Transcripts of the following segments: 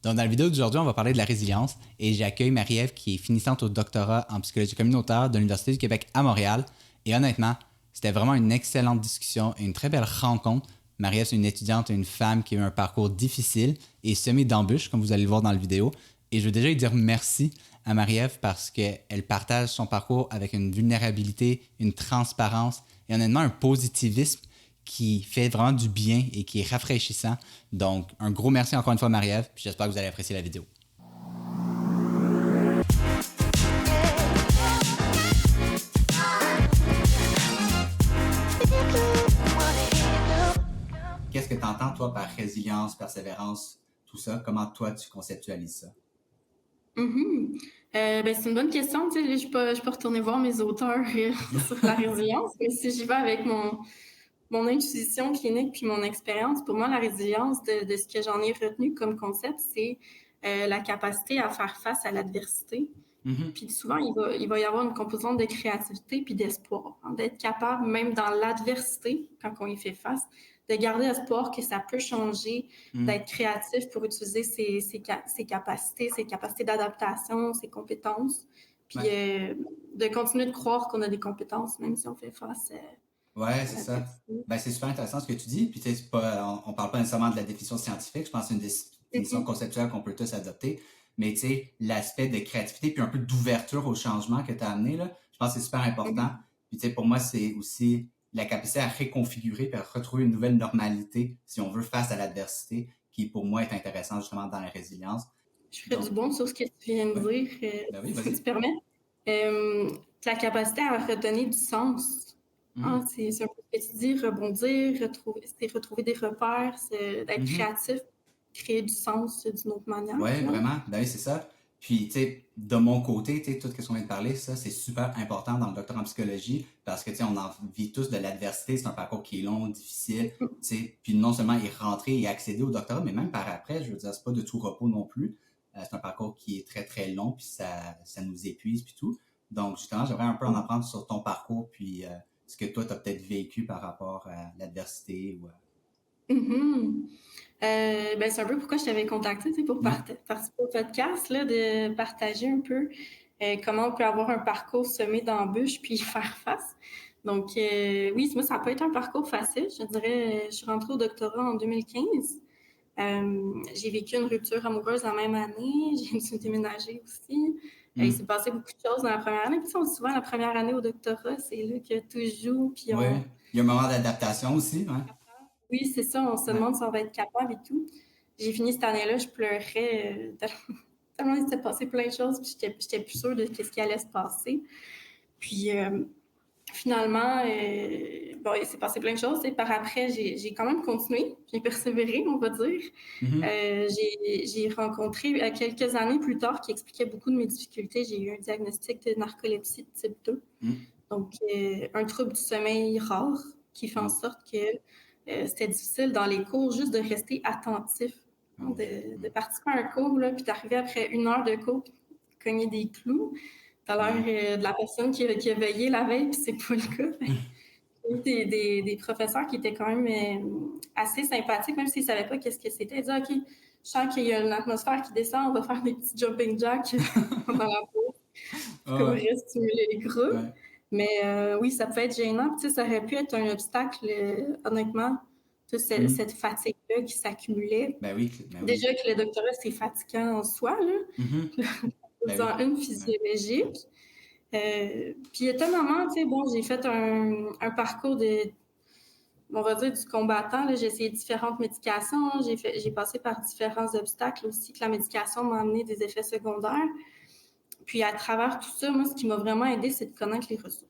Donc, dans la vidéo d'aujourd'hui, on va parler de la résilience et j'accueille Marie-Ève qui est finissante au doctorat en psychologie communautaire de l'Université du Québec à Montréal. Et honnêtement, c'était vraiment une excellente discussion et une très belle rencontre. Marie-Ève, c'est une étudiante et une femme qui a eu un parcours difficile et semé d'embûches, comme vous allez le voir dans la vidéo. Et je veux déjà lui dire merci à Marie-Ève parce qu'elle partage son parcours avec une vulnérabilité, une transparence et honnêtement un positivisme qui fait vraiment du bien et qui est rafraîchissant. Donc, un gros merci encore une fois, Marie-Ève, puis j'espère que vous allez apprécier la vidéo. Qu'est-ce que tu entends, toi, par résilience, persévérance, tout ça? Comment, toi, tu conceptualises ça? C'est une bonne question. Tu sais, là, je peux retourner voir mes auteurs sur la résilience, mais si j'y vais avec mon intuition clinique puis mon expérience, pour moi, la résilience, de ce que j'en ai retenu comme concept, c'est la capacité à faire face à l'adversité. Puis souvent, il va y avoir une composante de créativité puis d'espoir, hein, d'être capable, même dans l'adversité, quand on y fait face, de garder espoir que ça peut changer, d'être créatif pour utiliser ses capacités d'adaptation, ses compétences, puis de continuer de croire qu'on a des compétences, même si on fait face Ouais, à c'est ça. l'adversité. Ben, c'est super intéressant ce que tu dis. Puis, tu sais, c'est pas, on parle pas nécessairement de la définition scientifique. Je pense que c'est une définition Mhm. conceptuelle qu'on peut tous adopter. Mais, tu sais, l'aspect de créativité puis un peu d'ouverture au changement que tu as amené, là, je pense que c'est super important. Mhm. Puis, tu sais, pour moi, c'est aussi la capacité à réconfigurer puis à retrouver une nouvelle normalité, si on veut, face à l'adversité, qui, pour moi, est intéressant justement dans la résilience. Je ferais du Donc, bon sur ce que tu viens de ouais. dire, Ben oui, si tu vas-y. permets. Euh, la capacité à redonner du sens. Hein, Mhm. c'est un peu ce que tu dis, rebondir, retrouver des repères, c'est d'être Mhm. créatif, créer du sens d'une autre manière, Ouais, finalement. vraiment. Ben oui, c'est ça. Puis, tu sais, de mon côté, tu sais, tout ce qu'on vient de parler, ça, c'est super important dans le doctorat en psychologie parce que, tu sais, on en vit tous de l'adversité. C'est un parcours qui est long, difficile, tu sais. Puis non seulement y rentrer et accéder au doctorat, mais même par après, je veux dire, c'est pas de tout repos non plus. C'est un parcours qui est très, très long, puis ça nous épuise, puis tout. Donc, justement, j'aimerais un peu en apprendre sur ton parcours, puis ce que toi, tu as peut-être vécu par rapport à l'adversité ou Mhm. C'est un peu pourquoi je t'avais contacté, tu sais, pour Ouais. participer au podcast, là, de partager un peu comment on peut avoir un parcours semé d'embûches puis y faire face. Donc, oui, moi, ça n'a pas été un parcours facile. Je dirais, je suis rentrée au doctorat en 2015. J'ai vécu une rupture amoureuse la même année. J'ai dû déménager aussi. Il s'est Mm. passé beaucoup de choses dans la première année. Puis, on dit souvent, la première année au doctorat, c'est là que tout joue. Puis, Ouais. Il y a un moment d'adaptation aussi, ouais. oui, c'est ça, on se Ouais. demande si on va être capable et tout. J'ai fini cette année-là, je pleurais tellement il s'était passé plein de choses, puis j'étais plus sûre de ce qui allait se passer. Puis finalement, bon, il s'est passé plein de choses. Et par après, j'ai quand même continué, j'ai persévéré, on va dire. Mhm. J'ai rencontré, quelques années plus tard, qui expliquait beaucoup de mes difficultés. J'ai eu un diagnostic de narcolepsie de type 2. Mm. Donc, un trouble du sommeil rare qui fait en Mm. sorte que c'était difficile dans les cours juste de rester attentif, hein, Ouf. de participer à un cours, là, puis d'arriver après 1 heure de cours, puis de cogner des clous. T'as l'air Ouais. de la personne qui a veillé la veille, puis c'est pas le cas. J'ai eu des professeurs qui étaient quand même assez sympathiques, même s'ils savaient pas qu'est-ce que c'était. Ils disaient, OK, je sens qu'il y a une atmosphère qui descend, on va faire des petits jumping jacks pendant la pause pour Ah comme ouais. restimuler les groupes. Ouais. Mais oui, ça peut être gênant. Puis, tu sais, ça aurait pu être un obstacle, honnêtement, Mm. cette fatigue-là qui s'accumulait. Ben oui, ben oui. Déjà que le doctorat, c'est fatigant en soi, Mhm. là. Ben En oui. une Ouais. physiologique. Puis étonnamment, tu sais, bon, j'ai fait un parcours on va dire, du combattant. Là. J'ai essayé différentes médications. J'ai passé par différents obstacles aussi que la médication m'a amené des effets secondaires. Puis à travers tout ça, moi, ce qui m'a vraiment aidé, c'est de connaître les ressources.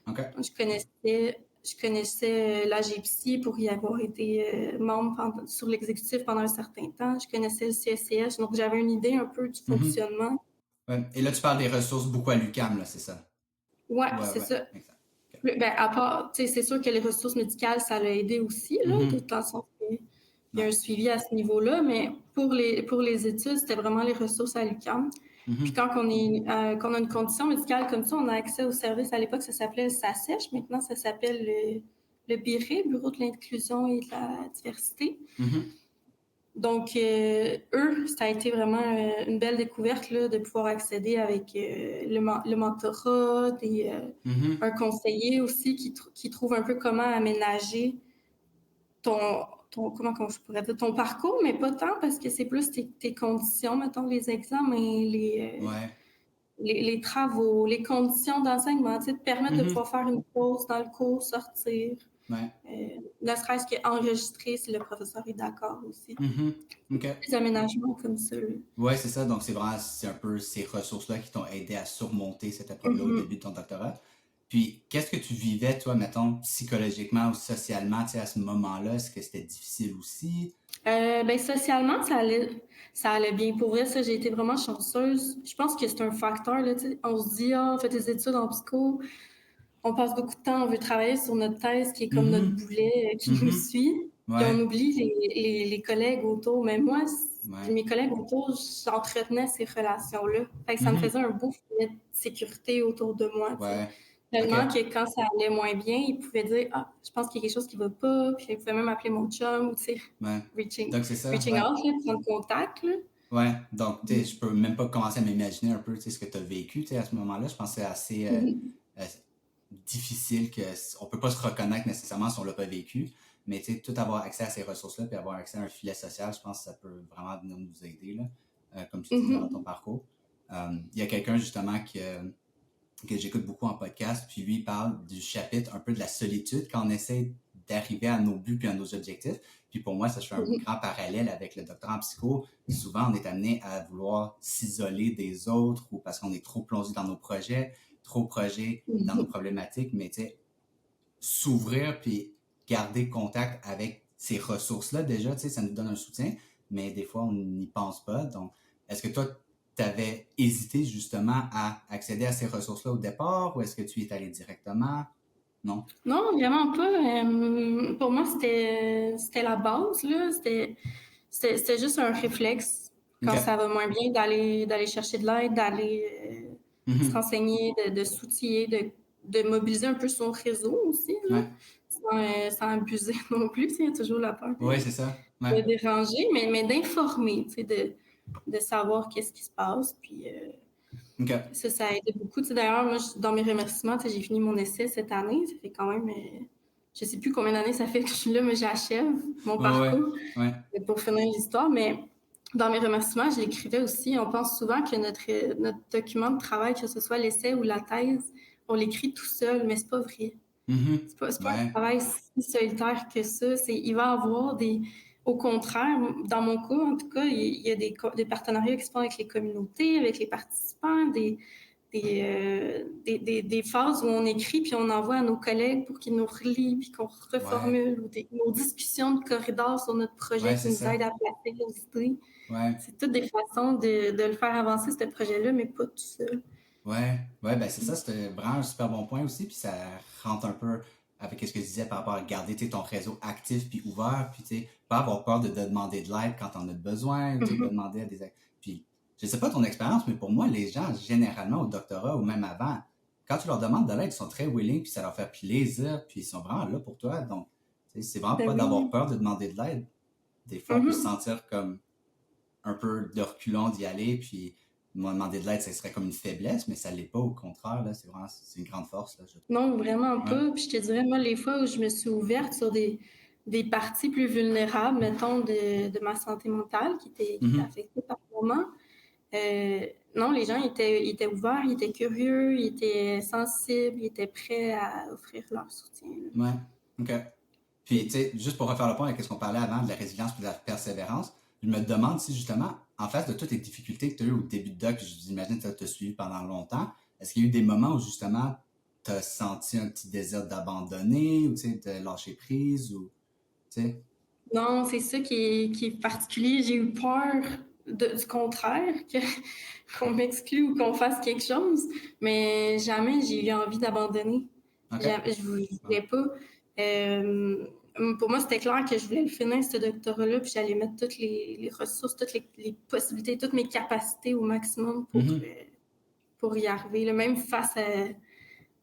OK. Je connaissais l'AGPSI pour y avoir été membre sur l'exécutif pendant un certain temps. Je connaissais le CSCH, donc j'avais une idée un peu du Mhm. fonctionnement. Ouais. Et là, tu parles des ressources beaucoup à l'UQAM, là, c'est ça? Ouais, Ouais, c'est ouais. ça. Exact. OK. Ben, à part, tu sais, c'est sûr que les ressources médicales, ça l'a aidé aussi, là, de toute Mhm. façon. Il y a Ouais. un suivi à ce niveau-là, mais pour les études, c'était vraiment les ressources à l'UQAM. Puis Mhm. quand qu'on a une condition médicale comme ça, on a accès au service. À l'époque, ça s'appelait le SACEH. Maintenant, ça s'appelle le BIRE, Bureau de l'inclusion et de la diversité. Mhm. Donc, eux, ça a été vraiment une belle découverte là, de pouvoir accéder avec le mentorat, Mhm. un conseiller aussi qui trouve un peu comment aménager ton, comment je pourrais dire, ton parcours, mais pas tant parce que c'est plus tes conditions, mettons, les examens, Ouais. les travaux, les conditions d'enseignement, tu sais, te permettre de Mhm. pouvoir faire une pause dans le cours, sortir, Ouais. ne serait-ce qu'enregistrer si le professeur est d'accord aussi. Mhm. OK. Des aménagements comme ça. Là. Ouais, c'est ça. Donc, c'est un peu ces ressources-là qui t'ont aidé à surmonter cette épreuve-là au Mhm. début de ton doctorat. Puis, qu'est-ce que tu vivais, toi, mettons, psychologiquement ou socialement, tu sais, à ce moment-là? Est-ce que c'était difficile aussi? Ben, socialement, ça allait bien. Pour vrai, ça, j'ai été vraiment chanceuse. Je pense que c'est un facteur, là, tu sais. On se dit, ah, on fait des études en psycho, on passe beaucoup de temps, on veut travailler sur notre thèse qui est comme notre Mhm. boulet qui nous Mhm. suit. Puis on Ouais. oublie les collègues autour. Mais moi, Ouais. puis mes collègues autour, j'entretenais ces relations-là. Fait que ça me Mhm. faisait un beau filet de sécurité autour de moi, tu sais. Ouais. OK. Tellement que quand ça allait moins bien, ils pouvaient dire ah, je pense qu'il y a quelque chose qui va pas. Puis ils pouvaient même appeler mon chum ou tu sais, Ouais. reaching, Donc, c'est ça. reaching Ouais. out, là, prendre contact. Là. Ouais. Donc, tu sais, je peux même pas commencer à m'imaginer un peu, tu sais, ce que tu as vécu, tu sais, à ce moment-là. Je pense que c'est assez euh, difficile on peut pas se reconnaître nécessairement si on l'a pas vécu. Mais tu sais, tout avoir accès à ces ressources-là puis avoir accès à un filet social, je pense que ça peut vraiment venir nous aider, là, comme tu dis dans ton parcours. Il y a quelqu'un justement que j'écoute beaucoup en podcast, puis lui, il parle du chapitre un peu de la solitude quand on essaie d'arriver à nos buts puis à nos objectifs. Puis pour moi, ça, je fais un grand parallèle avec le docteur en psycho. Souvent, on est amené à vouloir s'isoler des autres ou parce qu'on est trop plongé dans nos projets, trop plongé dans nos problématiques, mais tu sais, s'ouvrir puis garder contact avec ces ressources-là, déjà, tu sais, ça nous donne un soutien, mais des fois, on n'y pense pas. Donc, est-ce que toi, tu avais hésité justement à accéder à ces ressources-là au départ ou est-ce que tu y es allé directement? Non? Non, vraiment pas. Pour moi, c'était la base, là. C'était juste un réflexe OK. quand ça va moins bien d'aller chercher de l'aide, d'aller se Mhm. renseigner, de s'outiller, de mobiliser un peu son réseau aussi, là, Ouais. sans abuser non plus. Il y a toujours la peur Ouais, c'est ça. Ouais. de déranger, mais d'informer, tu sais, de savoir qu'est-ce qui se passe. Puis OK. ça a aidé beaucoup. Tu sais, d'ailleurs, moi, dans mes remerciements, tu sais, j'ai fini mon essai cette année. Ça fait quand même, je sais plus combien d'années ça fait que je suis là, mais j'achève mon Ouais, ouais. parcours Ouais. pour finir l'histoire. Mais dans mes remerciements, je l'écrivais aussi. On pense souvent que notre document de travail, que ce soit l'essai ou la thèse, on l'écrit tout seul, mais c'est pas vrai. Mhm. C'est pas un Ouais. travail si solitaire que ça. Il va y avoir des. Au contraire, dans mon cas, en tout cas, il y a des partenariats qui se font avec les communautés, avec les participants, des phases où on écrit puis on envoie à nos collègues pour qu'ils nous relient puis qu'on Ouais. reformule ou nos discussions de corridor sur notre projet Ouais, qui c'est nous ça. aident à placer nos idées. Ouais. C'est toutes des façons de le faire avancer, ce projet-là, mais pas tout seul. Ouais, ouais, ben c'est ça, c'était vraiment un super bon point aussi, puis ça rentre un peu avec ce que je disais par rapport à garder ton réseau actif puis ouvert, puis tu sais, pas avoir peur de demander de l'aide quand on a besoin, ou tu sais, de demander à Puis, je sais pas ton expérience, mais pour moi, les gens, généralement au doctorat ou même avant, quand tu leur demandes de l'aide, ils sont très willing, puis ça leur fait plaisir, puis ils sont vraiment là pour toi, donc, tu sais, c'est vraiment Ben pas d'avoir oui. peur de demander de l'aide. Des fois, on peut se Mhm. sentir comme un peu de reculons d'y aller, puis moi, demander de l'aide, ça serait comme une faiblesse, mais ça l'est pas, au contraire, là, c'est une grande force, là, je trouve. Non, vraiment Ouais. pas. Puis je te dirais, moi, les fois où je me suis ouverte sur des parties plus vulnérables, mettons, de ma santé mentale qui était Mhm. affectée par le moment, non, les gens ils étaient ouverts, ils étaient curieux, ils étaient sensibles, ils étaient prêts à offrir leur soutien. Là. Ouais. OK. Puis, tu sais, juste pour refaire le point avec ce qu'on parlait avant de la résilience et de la persévérance, je me demande si, justement, en face de toutes les difficultés que tu as eues au début de doc, j'imagine que tu as suivi pendant longtemps, est-ce qu'il y a eu des moments où, justement, tu as senti un petit désir d'abandonner ou, tu sais, de lâcher prise ou, tu sais? Non, c'est ça qui est particulier. J'ai eu peur du contraire, qu'on m'exclue ou qu'on fasse quelque chose, mais jamais j'ai eu envie d'abandonner. OK. Je Bon. voulais pas. Euh, pour moi, c'était clair que je voulais le finir, ce doctorat-là, puis j'allais mettre toutes les ressources, toutes les possibilités, toutes mes capacités au maximum Mhm. pour y arriver. Là, même face à.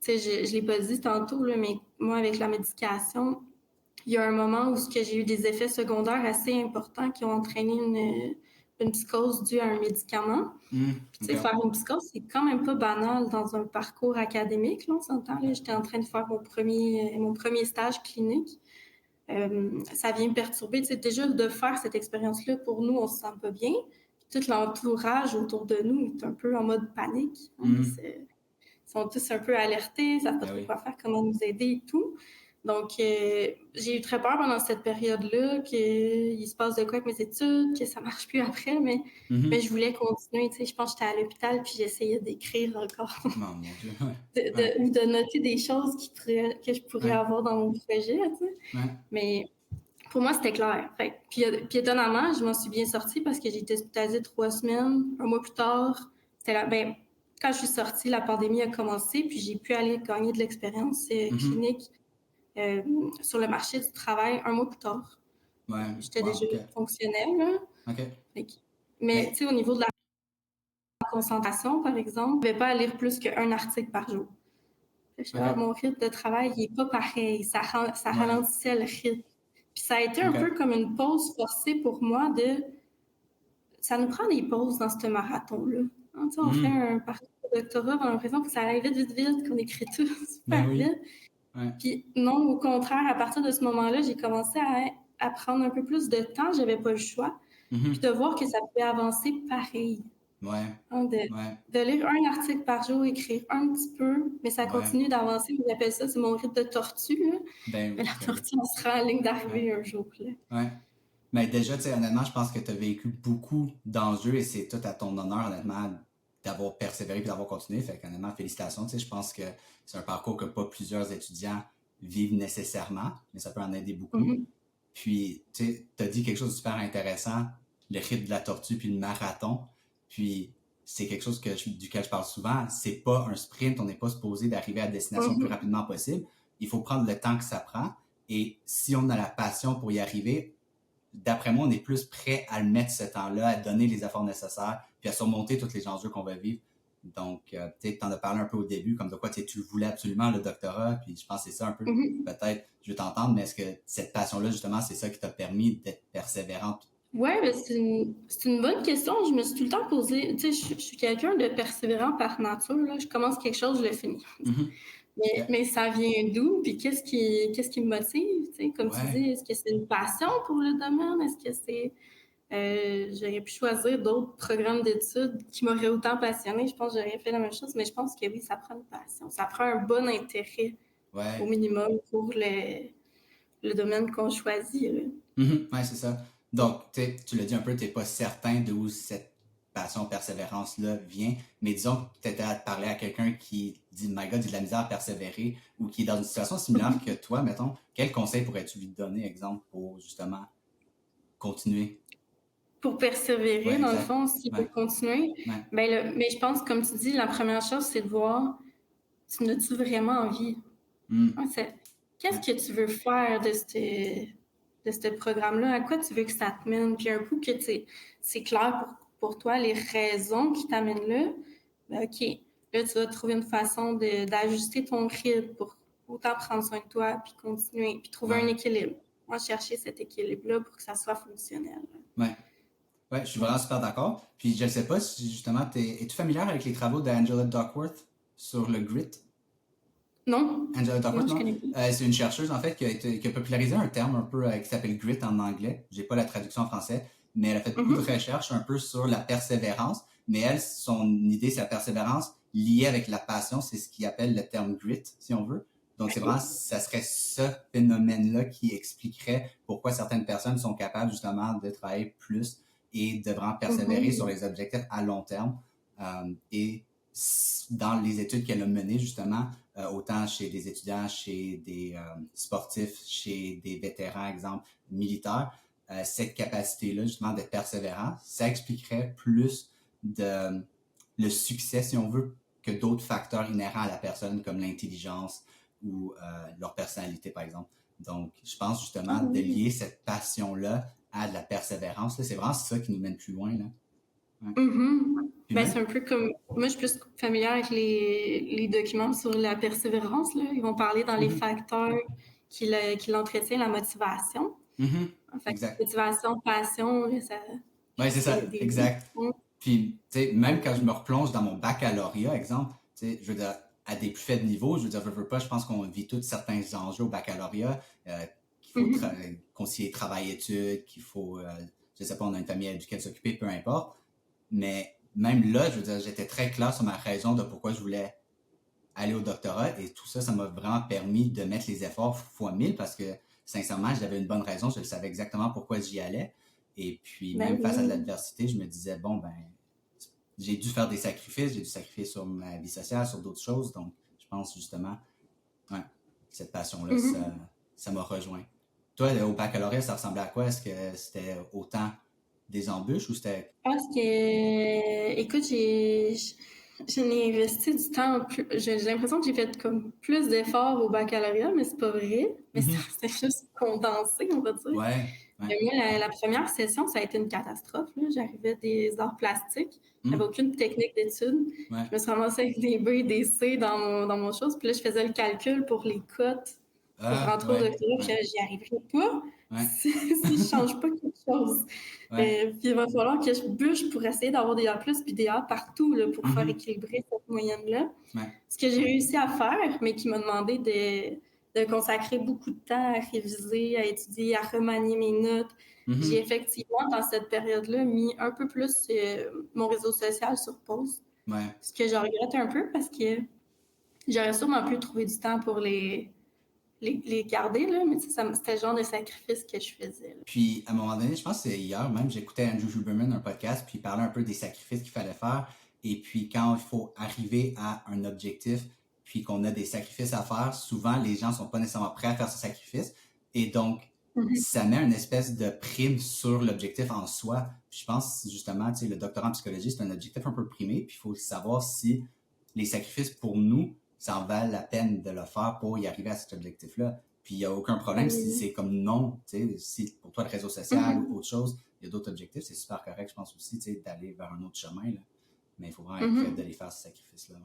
Tu sais, je ne l'ai pas dit tantôt, là, mais moi, avec la médication, il y a un moment où j'ai eu des effets secondaires assez importants qui ont entraîné une psychose due à un médicament. Puis, tu sais, faire une psychose, c'est quand même pas banal dans un parcours académique, là, on s'entend. Là, j'étais en train de faire mon premier stage clinique. Ça vient me perturber. Tu sais, déjà, de faire cette expérience-là, pour nous, on se sent pas bien. Puis, tout l'entourage autour de nous est un peu en mode panique. Ils sont tous un peu alertés, savent pas trop quoi faire, comment nous aider et tout. Donc, j'ai eu très peur pendant cette période-là qu'il se passe de quoi avec mes études, que ça marche plus après, mais je voulais continuer. Tu sais, je pense que j'étais à l'hôpital puis j'essayais d'écrire encore. Oh mon Dieu, ou de noter des choses que je pourrais avoir dans mon projet, tu sais. Mais pour moi, c'était clair. Fait, puis étonnamment, je m'en suis bien sortie parce que j'ai été hospitalisée 3 semaines. Un mois plus tard, quand je suis sortie, la pandémie a commencé, puis j'ai pu aller gagner de l'expérience clinique sur le marché du travail un mois plus tard. J'étais déjà fonctionnelle. Là. Mais tu sais, au niveau de la concentration, par exemple, je ne vais pas lire plus qu'un article par jour. Mon rythme de travail n'est pas pareil. Ça ralentissait le rythme. Puis ça a été un peu comme une pause forcée pour moi Ça nous prend des pauses dans ce marathon-là. Hein, on fait un parcours de doctorat, on a l'impression que ça aille vite, qu'on écrit tout super vite. Puis non, au contraire, à partir de ce moment-là, j'ai commencé à prendre un peu plus de temps, j'avais pas le choix. Puis de voir que ça pouvait avancer pareil. De lire un article par jour, écrire un petit peu, mais ça continue d'avancer. On appelle ça, c'est mon rythme de tortue. Là. Mais la tortue, on sera à la ligne d'arrivée un jour. Là. Mais déjà, tu sais, honnêtement, je pense que tu as vécu beaucoup d'enjeux et c'est tout à ton honneur, honnêtement, d'avoir persévéré et d'avoir continué. Fait qu'honnêtement, félicitations. Tu sais, je pense que c'est un parcours que pas plusieurs étudiants vivent nécessairement, mais ça peut en aider beaucoup. Puis, tu sais, tu as dit quelque chose de super intéressant, le rythme de la tortue puis le marathon. Puis, c'est quelque chose duquel je parle souvent. C'est pas un sprint, on n'est pas supposé d'arriver à destination le plus rapidement possible. Il faut prendre le temps que ça prend. Et si on a la passion pour y arriver, d'après moi, on est plus prêt à le mettre ce temps-là, à donner les efforts nécessaires, puis à surmonter tous les enjeux qu'on va vivre. Donc, tu sais, t'en as parlé un peu au début, comme de quoi tu voulais absolument le doctorat, puis je pense que c'est ça un peu, peut-être, je veux t'entendre, mais est-ce que cette passion-là, justement, c'est ça qui t'a permis d'être persévérante? Oui, c'est une bonne question. Je me suis tout le temps posé, tu sais, je suis quelqu'un de persévérant par nature, là. Je commence quelque chose, je le finis. Mais ça vient d'où? Puis qu'est-ce qui me motive? Tu sais, comme tu dis, est-ce que c'est une passion pour le domaine? Est-ce que c'est... j'aurais pu choisir d'autres programmes d'études qui m'auraient autant passionné. Je pense que j'aurais fait la même chose, mais je pense que oui, ça prend une passion. Ça prend un bon intérêt au minimum pour le domaine qu'on choisit. Oui, c'est ça. Donc, tu l'as dit un peu, tu n'es pas certain d'où cette passion, persévérance-là vient, mais disons que tu étais à te parler à quelqu'un qui dit, my God, j'ai de la misère à persévérer ou qui est dans une situation similaire que toi, mettons, quel conseil pourrais-tu lui donner, exemple, pour justement continuer? Pour persévérer, dans le fond, s'il veut continuer. Mais je pense, comme tu dis, la première chose, c'est de voir, tu as-tu vraiment envie? Qu'est-ce que tu veux faire de ce programme-là? À quoi tu veux que ça te mène? Puis un coup que c'est clair pour toi les raisons qui t'amènent là, ben OK, là, tu vas trouver une façon d'ajuster ton rythme pour autant prendre soin de toi, puis continuer, puis trouver un équilibre. Moi, chercher cet équilibre-là pour que ça soit fonctionnel. Ouais, je suis vraiment super d'accord. Puis je ne sais pas si justement, es-tu familière avec les travaux d'Angela Duckworth sur le grit? Non. Angela Duckworth, non? C'est une chercheuse, en fait, qui a popularisé un terme un peu qui s'appelle grit en anglais. J'ai pas la traduction en français, mais elle a fait beaucoup de recherches un peu sur la persévérance. Mais elle, son idée, c'est la persévérance liée avec la passion. C'est ce qu'il appelle le terme grit, si on veut. Donc, c'est vraiment, ça serait ce phénomène-là qui expliquerait pourquoi certaines personnes sont capables, justement, de travailler plus et de vraiment persévérer sur les objectifs à long terme. Et dans les études qu'elle a menées, justement, autant chez des étudiants, chez des sportifs, chez des vétérans, exemple, militaires, cette capacité-là, justement, d'être persévérant, ça expliquerait plus le succès, si on veut, que d'autres facteurs inhérents à la personne, comme l'intelligence ou leur personnalité, par exemple. Donc, je pense justement de lier cette passion-là à de la persévérance. Là, c'est vraiment ça qui nous mène plus loin. Là. C'est un peu comme... Moi, je suis plus familière avec les documents sur la persévérance. Là. Ils vont parler dans les facteurs qui l'entretient, la motivation. Fait Exact. motivation, passion, ça... Oui, c'est ça, des exact. deux. Puis, tu sais, même quand je me replonge dans mon baccalauréat, exemple, tu sais, je veux dire, à des plus faibles niveaux, je veux dire, je veux pas, je pense qu'on vit tous certains enjeux au baccalauréat, qu'il faut concilier travail-études, qu'il faut, je sais pas, on a une famille à laquelle s'occuper, peu importe. Mais même là, je veux dire, j'étais très clair sur ma raison de pourquoi je voulais aller au doctorat et tout ça, ça m'a vraiment permis de mettre les efforts fois 1000 parce que, sincèrement, j'avais une bonne raison, je savais exactement pourquoi j'y allais. Et puis, même face à de l'adversité, je me disais, bon, ben, j'ai dû faire des sacrifices, j'ai dû sacrifier sur ma vie sociale, sur d'autres choses. Donc, je pense justement, ouais, cette passion-là, ça m'a rejoint. Toi, au baccalauréat, ça ressemblait à quoi? Est-ce que c'était autant des embûches ou c'était... Je pense que, écoute, je n'ai investi du temps, j'ai l'impression que j'ai fait comme plus d'efforts au baccalauréat, mais c'est pas vrai. Mais c'était juste condensé, on va dire. Ouais. Mais moi, la première session, ça a été une catastrophe. J'arrivais des arts plastiques. J'avais aucune technique d'étude. Je me suis ramassée avec des B et des C dans mon chose. Puis là, je faisais le calcul pour les cotes pour rentrer au doctorat. Puis j'y arriverais pas si je ne change pas quelque chose. Puis il va falloir que je bûche pour essayer d'avoir des A+, puis des A partout là, pour faire équilibrer cette moyenne-là. Ce que j'ai réussi à faire, mais qui m'a demandé de consacrer beaucoup de temps à réviser, à étudier, à remanier mes notes. J'ai effectivement, dans cette période-là, mis un peu plus mon réseau social sur pause. Ce que je regrette un peu parce que j'aurais sûrement pu trouver du temps pour les garder, là, mais c'était le genre de sacrifice que je faisais. Là. Puis, à un moment donné, je pense que c'est hier même, j'écoutais Andrew Huberman, un podcast, puis il parlait un peu des sacrifices qu'il fallait faire. Et puis, quand il faut arriver à un objectif, puis qu'on a des sacrifices à faire, souvent, les gens sont pas nécessairement prêts à faire ce sacrifice. Et donc, ça met une espèce de prime sur l'objectif en soi. Puis je pense, justement, tu sais, le doctorat en psychologie, c'est un objectif un peu primé, puis il faut savoir si les sacrifices pour nous, ça en valent la peine de le faire pour y arriver à cet objectif-là. Puis il n'y a aucun problème si c'est comme non, tu sais, si pour toi le réseau social ou autre chose, il y a d'autres objectifs, c'est super correct, je pense aussi, tu sais, d'aller vers un autre chemin, là. Mais il faut vraiment être prêt d'aller faire ce sacrifice-là.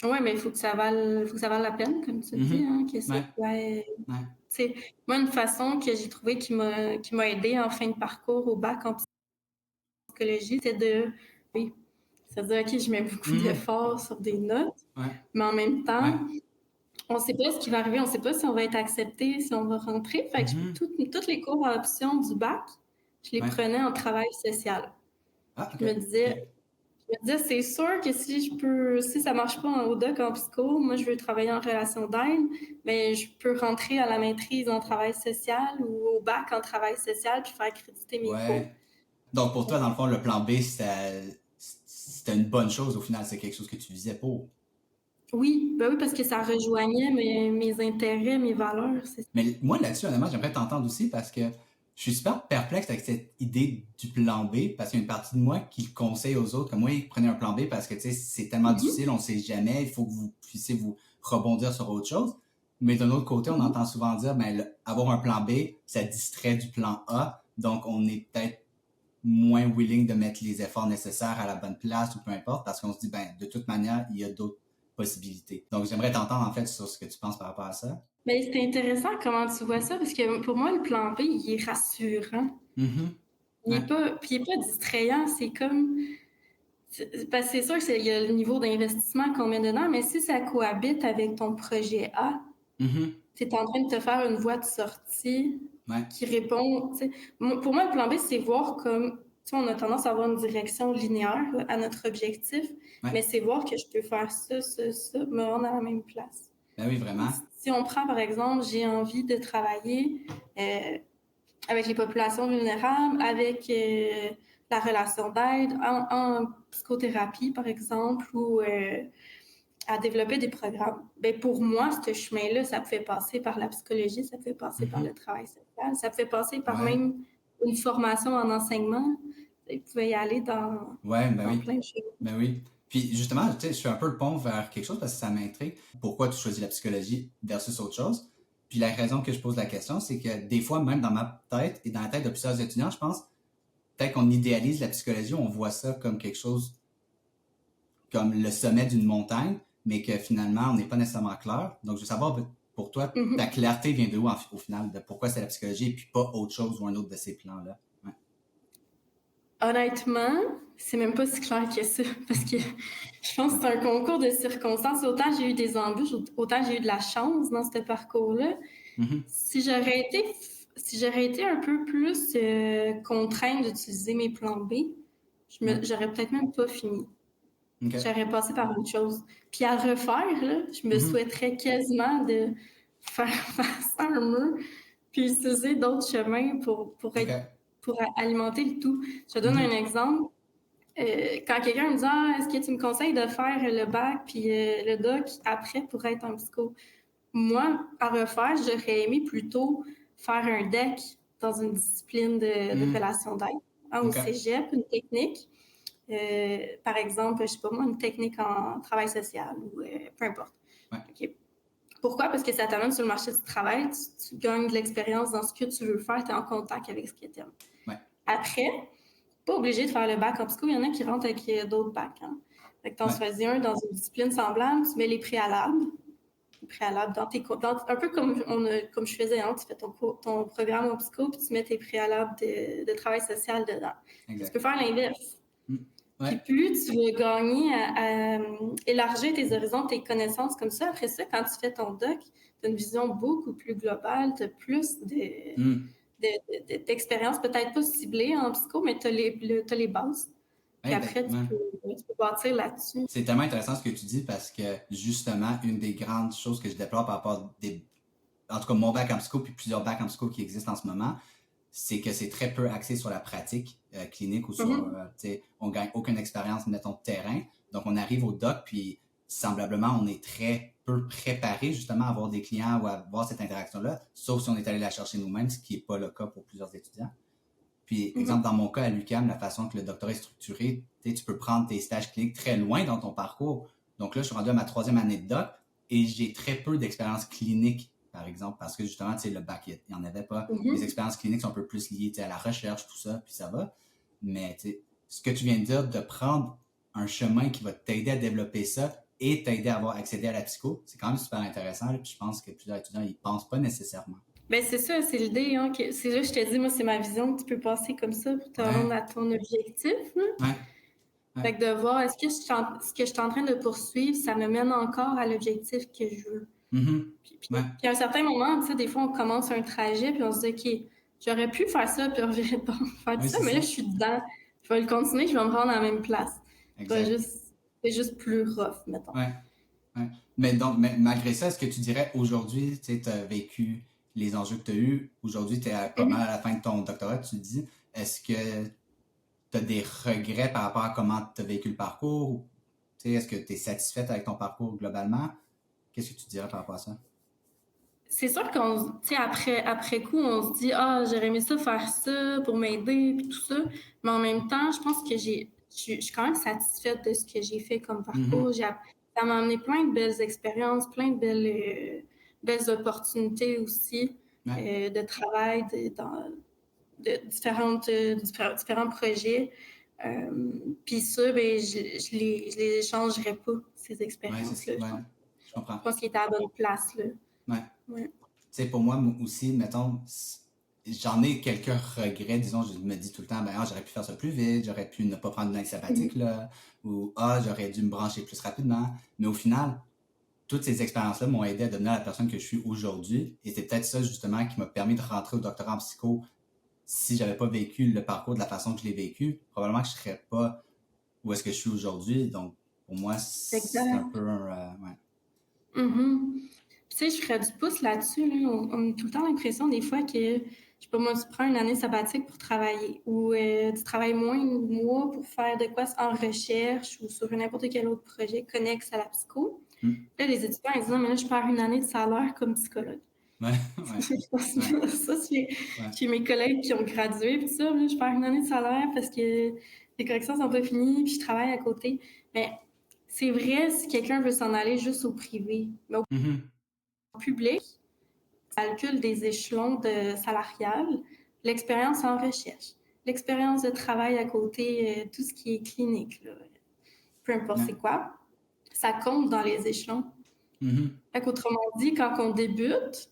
Oui, mais il faut que ça vale la peine, comme tu dis, hein, que ça soit... Moi, une façon que j'ai trouvée qui m'a aidée en fin de parcours au bac en psychologie, c'est de... Oui, c'est-à-dire, OK, je mets beaucoup d'efforts sur des notes, mais en même temps, on ne sait pas ce qui va arriver, on ne sait pas si on va être accepté, si on va rentrer. Fait que toutes les cours à option du bac, je les prenais en travail social. Je me disais, c'est sûr que si ça marche pas au doc en psycho, moi je veux travailler en relation d'aide, mais je peux rentrer à la maîtrise en travail social ou au bac en travail social puis faire créditer mes cours. Donc pour toi, dans le fond, le plan B, c'était une bonne chose au final, c'est quelque chose que tu visais pour. Oui, parce que ça rejoignait mes intérêts, mes valeurs. Mais moi là-dessus, honnêtement, j'aimerais t'entendre aussi parce que je suis super perplexe avec cette idée du plan B parce qu'il y a une partie de moi qui le conseille aux autres comme oui, prenez un plan B parce que tu sais, c'est tellement difficile, on ne sait jamais, il faut que vous puissiez vous rebondir sur autre chose. Mais d'un autre côté, on entend souvent dire avoir un plan B, ça distrait du plan A, donc on est peut-être moins willing de mettre les efforts nécessaires à la bonne place ou peu importe parce qu'on se dit de toute manière, il y a d'autres possibilités. Donc j'aimerais t'entendre en fait sur ce que tu penses par rapport à ça. Mais c'est intéressant comment tu vois ça, parce que pour moi, le plan B, il est rassurant. Il n'est pas distrayant, c'est comme... Parce que c'est sûr qu'il y a le niveau d'investissement qu'on met dedans, mais si ça cohabite avec ton projet A, tu es en train de te faire une voie de sortie qui répond... Pour moi, le plan B, c'est voir comme... on a tendance à avoir une direction linéaire à notre objectif, mais c'est voir que je peux faire ça, me rendre à la même place. Ben oui, vraiment. Si on prend, par exemple, j'ai envie de travailler avec les populations vulnérables, avec la relation d'aide, en psychothérapie, par exemple, ou à développer des programmes. Pour moi, ce chemin-là, ça peut passer par la psychologie, ça peut passer par le travail social, ça peut passer par même une formation en enseignement. Vous pouvez y aller dans plein de choses. Ben oui. Puis justement, tu sais, je fais un peu le pont vers quelque chose parce que ça m'intrigue. Pourquoi tu choisis la psychologie versus autre chose? Puis la raison que je pose la question, c'est que des fois, même dans ma tête et dans la tête de plusieurs étudiants, je pense, peut-être qu'on idéalise la psychologie, on voit ça comme quelque chose, comme le sommet d'une montagne, mais que finalement, on n'est pas nécessairement clair. Donc, je veux savoir pour toi, ta Mhm. clarté vient de où au final, de pourquoi c'est la psychologie et puis pas autre chose ou un autre de ces plans-là? Ouais. Honnêtement, c'est même pas si clair que ça, parce que je pense que c'est un concours de circonstances. Autant j'ai eu des embûches, autant j'ai eu de la chance dans ce parcours-là. Mhm. Si j'aurais été, si j'aurais été un peu plus contrainte d'utiliser mes plans B, Ouais. j'aurais peut-être même pas fini. OK. J'aurais passé par autre chose. Puis à refaire, là, je me Mhm. souhaiterais quasiment de faire face à un mur, puis utiliser d'autres chemins OK. pour alimenter le tout. Je te donne un Mhm. exemple. Quand quelqu'un me dit ah, est-ce que tu me conseilles de faire le bac puis le doc après pour être en psycho? Moi, à refaire, j'aurais aimé plutôt faire un deck dans une discipline de Mhm. relation d'aide, hein, au OK. cégep, une technique. Par exemple, je sais pas moi, une technique en travail social ou peu importe. Ouais. OK. Pourquoi? Parce que ça t'amène sur le marché du travail, tu gagnes de l'expérience dans ce que tu veux faire, tu es en contact avec ce que tu aimes. Ouais. Après, pas obligé de faire le bac en psycho, il y en a qui rentrent avec d'autres bacs. Hein. Fait que t'en Ouais. choisis un dans une discipline semblable, tu mets les préalables. Les préalables un peu comme, comme je faisais, hein, tu fais ton programme en psycho, puis tu mets tes préalables de travail social dedans. Tu peux Exact. faire l'inverse. Mhm. Puis Ouais. plus tu veux gagner à élargir tes horizons, tes connaissances comme ça, après ça, quand tu fais ton doc, tu as une vision beaucoup plus globale, tu as plus Mhm. d'expérience, peut-être pas ciblée en psycho, mais tu as, t'as les bases. Puis après, Ouais. tu peux bâtir là-dessus. C'est tellement intéressant ce que tu dis parce que justement, une des grandes choses que je déplore par rapport en tout cas mon bac en psycho puis plusieurs bacs en psycho qui existent en ce moment, c'est que c'est très peu axé sur la pratique clinique ou sur, Mhm. tu sais, on gagne aucune expérience, mettons, de terrain. Donc, on arrive au doc, puis semblablement, on est très peu préparé justement à avoir des clients ou à avoir cette interaction-là, sauf si on est allé la chercher nous-mêmes, ce qui n'est pas le cas pour plusieurs étudiants. Puis, exemple, Mhm. dans mon cas à l'UQAM, la façon que le doctorat est structuré, tu peux prendre tes stages cliniques très loin dans ton parcours. Donc là, je suis rendu à ma 3e année de doc et j'ai très peu d'expérience clinique, par exemple, parce que justement, tu sais, le bac, il n'y en avait pas. Mes Mhm. expériences cliniques sont un peu plus liées, tu sais, à la recherche, tout ça, puis ça va. Mais, tu sais, ce que tu viens de dire, de prendre un chemin qui va t'aider à développer ça et t'aider à avoir accédé à la psycho, c'est quand même super intéressant. Là, puis je pense que plusieurs étudiants, ils pensent pas nécessairement. Ben c'est ça, c'est l'idée. Hein, c'est là, je te dis, moi, c'est ma vision que tu peux passer comme ça pour te rendre Ouais, à ton objectif. Là. ouais, ouais. Fait que de voir, est-ce que ce que je suis en train de poursuivre, ça me mène encore à l'objectif que je veux. Mhm. Ouais. Puis à un certain moment, tu sais, des fois, on commence un trajet, puis on se dit, OK, j'aurais pu faire ça, puis revirer pas faire tout Oui, ça, c'est mais là, ça. je suis dedans. Je vais le continuer, je vais me rendre à la même place. Exact. C'est juste plus rough, mettons. Ouais, ouais. Mais donc, malgré ça, est-ce que tu dirais aujourd'hui, tu sais, tu as vécu les enjeux que tu as eus, aujourd'hui, tu es pas mal à Mhm. la fin de ton doctorat, tu dis, est-ce que tu as des regrets par rapport à comment tu as vécu le parcours? Tu sais, est-ce que tu es satisfaite avec ton parcours globalement? Qu'est-ce que tu dirais par rapport à ça? C'est sûr qu'on, tu sais, après coup, on se dit, ah, j'aurais aimé ça faire ça pour m'aider, puis tout ça. Mais en même temps, je pense que je suis quand même satisfaite de ce que j'ai fait comme parcours. Mhm. Ça m'a amené plein de belles expériences, plein de belles opportunités aussi Ouais, de travail, dans différents projets. Puis ça, ben, je les échangerais pas, ces ouais, expériences-là. ouais, je comprends. Je pense qu'il était à la bonne place, là. Ouais. Ouais. Tu sais, pour moi aussi, mettons, j'en ai quelques regrets. Disons, je me dis tout le temps, ben, ah, j'aurais pu faire ça plus vite, j'aurais pu ne pas prendre une année sabbatique, Mhm. là, ou ah, j'aurais dû me brancher plus rapidement. Mais au final, toutes ces expériences-là m'ont aidé à devenir la personne que je suis aujourd'hui. Et c'est peut-être ça, justement, qui m'a permis de rentrer au doctorat en psycho. Si j'avais pas vécu le parcours de la façon que je l'ai vécu, probablement que je serais pas où est-ce que je suis aujourd'hui. Donc, pour moi, c'est un Exact. peu ouais. Mhm. Tu sais, je ferais du pouce là-dessus. Là. On a tout le temps l'impression, des fois, que, je sais pas moi, tu prends une année sabbatique pour travailler ou tu travailles moins de mois pour faire de quoi en recherche ou sur n'importe quel autre projet connexe à la psycho. Hmm. Là, les étudiants, ils disent, non, mais là, je perds une année de salaire comme psychologue. Ouais, ouais, Je ouais, pense ça, ouais. chez mes collègues qui ont gradué, puis ça, là, je perds une année de salaire parce que les corrections sont pas finies, puis je travaille à côté. Mais c'est vrai si quelqu'un veut s'en aller juste au privé. Mais au Mhm. public, calcul des échelons de salarial, l'expérience en recherche, l'expérience de travail à côté, tout ce qui est clinique, là, peu importe Ouais, c'est quoi, ça compte dans les échelons. Mhm. Fait qu'autrement dit, quand on débute,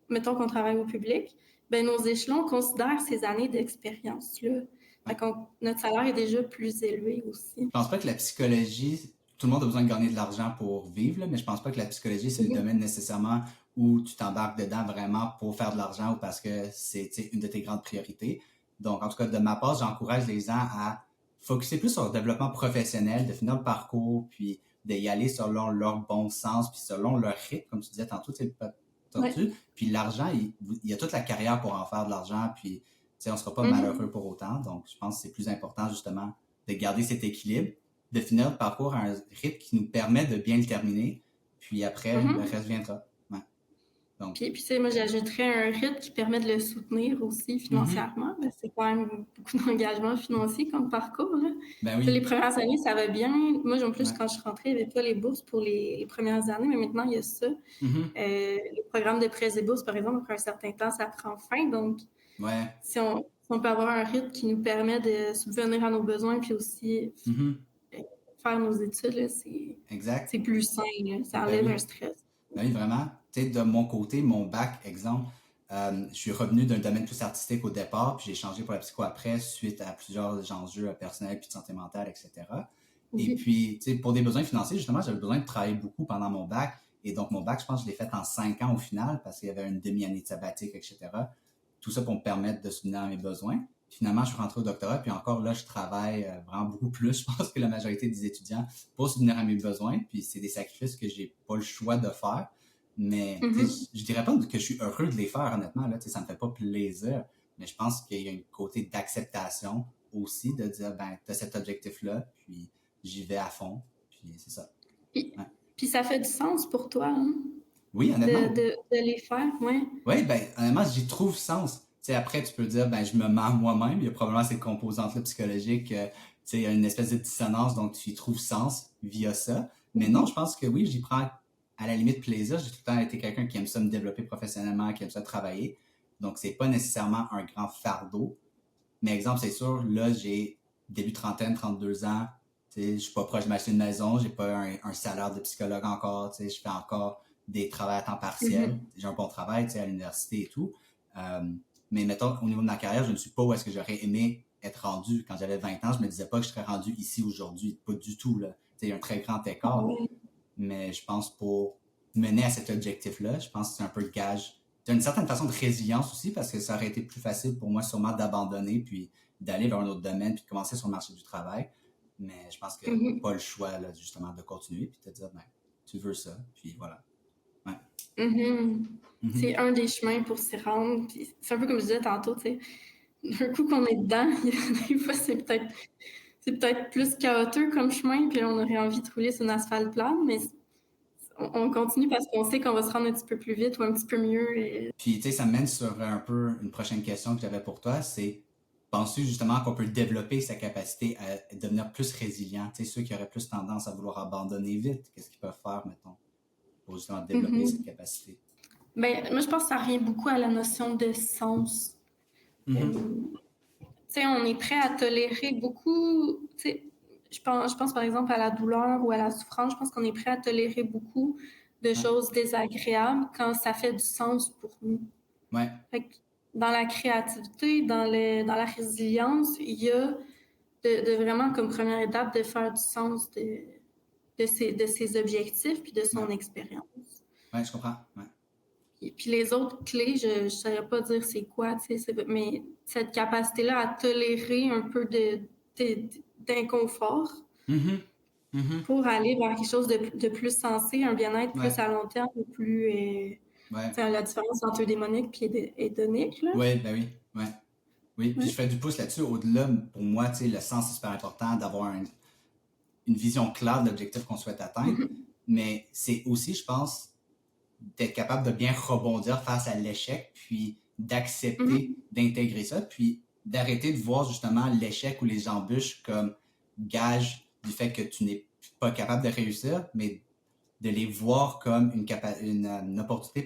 mettons qu'on travaille au public, ben nos échelons considèrent ces années d'expérience-là. Fait Ouais. notre salaire est déjà plus élevé Je aussi. pense pas que la psychologie, tout le monde a besoin de gagner de l'argent pour vivre, là, mais je pense pas que la psychologie, c'est le domaine nécessairement où tu t'embarques dedans vraiment pour faire de l'argent ou parce que c'est une de tes grandes priorités. Donc, en tout cas, de ma part, j'encourage les gens à focuser plus sur le développement professionnel, de finir le parcours, puis d'y aller selon leur bon sens, puis selon leur rythme, comme tu disais tantôt, c'est pas Ouais. tordu. Puis l'argent, il y a toute la carrière pour en faire de l'argent, puis on sera pas malheureux pour autant. Donc, je pense que c'est plus important justement de garder cet équilibre, de finir le parcours à un rythme qui nous permet de bien le terminer, puis après, le reste viendra. Ouais. Donc, Puis tu sais, moi, j'ajouterais un rythme qui permet de le soutenir aussi financièrement. Ben, c'est quand même beaucoup d'engagement financier comme parcours, là. ben Tu sais, les oui, premières années, ça va bien. Moi, en plus, ouais. quand je suis rentrée, il n'y avait pas les bourses pour les premières années, mais maintenant, il y a ça. Mhm. Les programmes de prêts et bourses, par exemple, après un certain temps, ça prend fin. Donc, Ouais. si on peut avoir un rythme qui nous permet de subvenir à nos besoins puis aussi Mhm. faire nos études, là, c'est Exact. c'est plus sain, là. Ça Ben enlève un oui. stress. Ben oui, vraiment. Tu sais, de mon côté, mon bac, exemple, je suis revenu d'un domaine plus artistique au départ, puis j'ai changé pour la psycho après, suite à plusieurs enjeux personnels, puis de santé mentale, etc. Et Oui. puis, tu sais, pour des besoins financiers, justement, j'avais besoin de travailler beaucoup pendant mon bac. Et donc, mon bac, je pense que je l'ai fait en 5 ans au final, parce qu'il y avait une demi-année de sabbatique, etc. Tout ça pour me permettre de subvenir à mes besoins. Puis finalement, je suis rentré au doctorat, puis encore là, je travaille vraiment beaucoup plus, je pense, que la majorité des étudiants pour subvenir à mes besoins. Puis c'est des sacrifices que j'ai pas le choix de faire. Mais je dirais pas que je suis heureux de les faire, honnêtement. Là, ça me fait pas plaisir. Mais je pense qu'il y a un côté d'acceptation aussi, de dire, ben, t'as cet objectif-là, puis j'y vais à fond. Puis c'est ça. Puis, Ouais. puis ça fait du sens pour toi, hein, Oui, de, honnêtement, de, de les faire, ouais. oui, ben, honnêtement, j'y trouve sens. T'sais, après, tu peux dire, ben, je me mens moi-même. Il y a probablement cette composante-là psychologique, il y a une espèce de dissonance, donc tu y trouves sens via ça. Mais non, je pense que oui, j'y prends à la limite plaisir. J'ai tout le temps été quelqu'un qui aime ça me développer professionnellement, qui aime ça travailler. Donc, c'est pas nécessairement un grand fardeau. Mais exemple, c'est sûr, là, j'ai début trentaine, 32 ans. Je suis pas proche de m'acheter une maison, j'ai pas un salaire de psychologue encore. Je fais encore des travaux à temps partiel. J'ai un bon travail à l'université et tout. Euh, mais mettons, au niveau de ma carrière, je ne sais pas où est-ce que j'aurais aimé être rendu. Quand j'avais 20 ans, je me disais pas que je serais rendu ici aujourd'hui. Pas du tout. Là. Il y a un très grand écart. Ouais. Mais je pense pour mener à cet objectif-là, je pense que c'est un peu le gage d'une certaine façon de résilience aussi, parce que ça aurait été plus facile pour moi sûrement d'abandonner, puis d'aller vers un autre domaine, puis de commencer sur le marché du travail. Mais je pense que pas le choix, là, justement, de continuer, puis de te dire, ben, tu veux ça, puis voilà. Ouais. C'est un des chemins pour s'y rendre. Puis c'est un peu comme je disais tantôt, tu sais, d'un coup qu'on est dedans, des fois c'est peut-être plus chaotique comme chemin, puis on aurait envie de rouler sur une asphalte plane, mais on continue parce qu'on sait qu'on va se rendre un petit peu plus vite ou un petit peu mieux. Puis, tu sais, ça me mène sur un peu une prochaine question que j'avais pour toi, c'est, penses-tu justement qu'on peut développer sa capacité à devenir plus résilient? Tu sais, ceux qui auraient plus tendance à vouloir abandonner vite, qu'est-ce qu'ils peuvent faire, mettons, pour justement développer cette capacité? Ben, moi, je pense que ça revient beaucoup à la notion de sens. Tu sais, on est prêt à tolérer beaucoup. Tu sais, je pense par exemple à la douleur ou à la souffrance. Je pense qu'on est prêt à tolérer beaucoup de Ouais. choses désagréables quand ça fait du sens pour nous. Ouais. Fait que dans la créativité, dans la résilience, il y a de vraiment comme première étape de faire du sens de ses objectifs puis de son Ouais. expérience. Ouais, je comprends. Ouais. Et puis les autres clés, je ne saurais pas dire c'est quoi, tu sais, mais cette capacité-là à tolérer un peu d'inconfort Mhm. Mhm. pour aller vers quelque chose de plus sensé, un bien-être plus Ouais. à long terme, plus, Ouais. la différence entre démonique et hédonique, là. Ouais, ben oui. Ouais. Oui. Puis je Ouais. fais du pouce là-dessus. Au-delà, pour moi, tu sais, le sens, c'est super important d'avoir une vision claire de l'objectif qu'on souhaite atteindre. Mais c'est aussi, je pense, d'être capable de bien rebondir face à l'échec, puis d'accepter d'intégrer ça, puis d'arrêter de voir justement l'échec ou les embûches comme gage du fait que tu n'es pas capable de réussir, mais de les voir comme une opportunité